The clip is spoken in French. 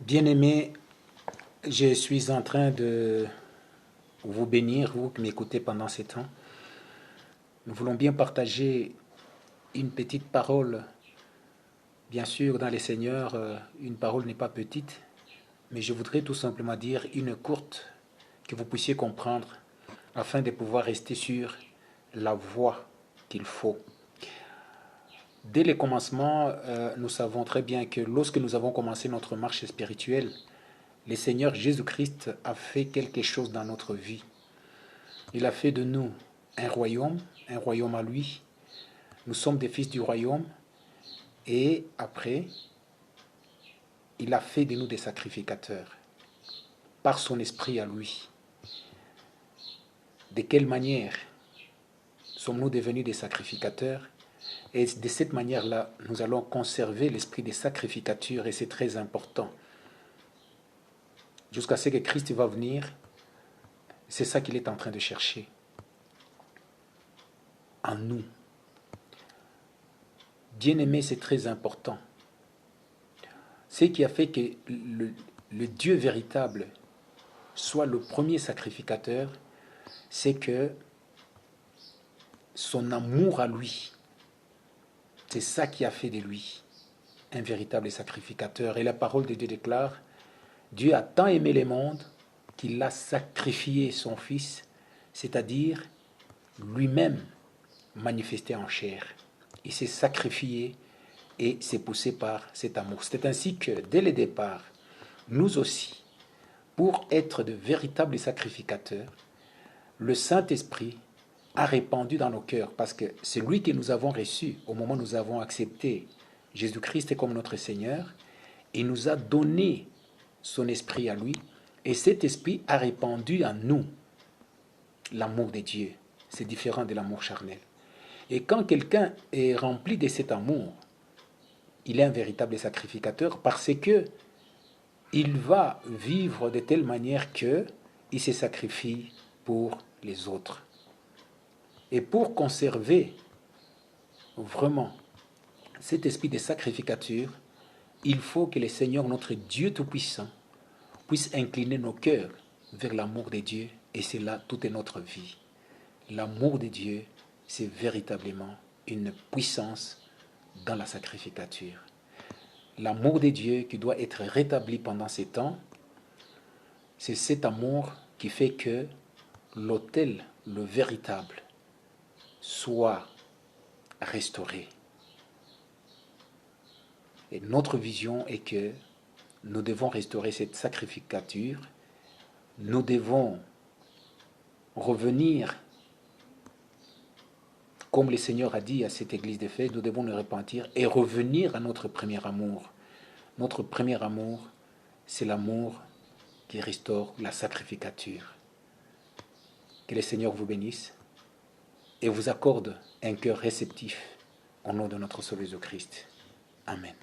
Bien-aimés, je suis en train de vous bénir, vous qui m'écoutez pendant ces temps. Nous voulons bien partager une petite parole. Bien sûr, dans les Seigneurs, une parole n'est pas petite, mais je voudrais tout simplement dire une courte que vous puissiez comprendre afin de pouvoir rester sur la voie qu'il faut. Dès le commencement, nous savons très bien que lorsque nous avons commencé notre marche spirituelle, le Seigneur Jésus-Christ a fait quelque chose dans notre vie. Il a fait de nous un royaume à lui. Nous sommes des fils du royaume. Et après, il a fait de nous des sacrificateurs par son esprit à lui. De quelle manière sommes-nous devenus des sacrificateurs? Et de cette manière-là, nous allons conserver l'esprit des sacrificatures et c'est très important. Jusqu'à ce que Christ va venir, c'est ça qu'il est en train de chercher en nous. Bien-aimé, c'est très important. Ce qui a fait que le Dieu véritable soit le premier sacrificateur, c'est que son amour à lui, c'est ça qui a fait de lui un véritable sacrificateur. Et la parole de Dieu déclare, Dieu a tant aimé le monde qu'il a sacrifié son Fils, c'est-à-dire lui-même manifesté en chair. Il s'est sacrifié et s'est poussé par cet amour. C'est ainsi que, dès le départ, nous aussi, pour être de véritables sacrificateurs, le Saint-Esprit a répandu dans nos cœurs, parce que c'est lui que nous avons reçu au moment où nous avons accepté Jésus-Christ comme notre Seigneur. Il nous a donné son esprit à lui, et cet esprit a répandu en nous l'amour de Dieu. C'est différent de l'amour charnel. Et quand quelqu'un est rempli de cet amour, il est un véritable sacrificateur parce que il va vivre de telle manière qu'il se sacrifie pour les autres. Et pour conserver vraiment cet esprit de sacrificature, il faut que le Seigneur, notre Dieu Tout-Puissant, puisse incliner nos cœurs vers l'amour de Dieu, et c'est là toute notre vie. L'amour de Dieu, c'est véritablement une puissance dans la sacrificature. L'amour de Dieu qui doit être rétabli pendant ces temps, c'est cet amour qui fait que l'autel, le véritable, soit restauré. Et notre vision est que nous devons restaurer cette sacrificature, nous devons revenir, comme le Seigneur a dit à cette église de fait, nous devons nous repentir et revenir à notre premier amour. Notre premier amour, c'est l'amour qui restaure la sacrificature. Que le Seigneur vous bénisse et vous accorde un cœur réceptif au nom de notre Sauveur Jésus-Christ. Amen.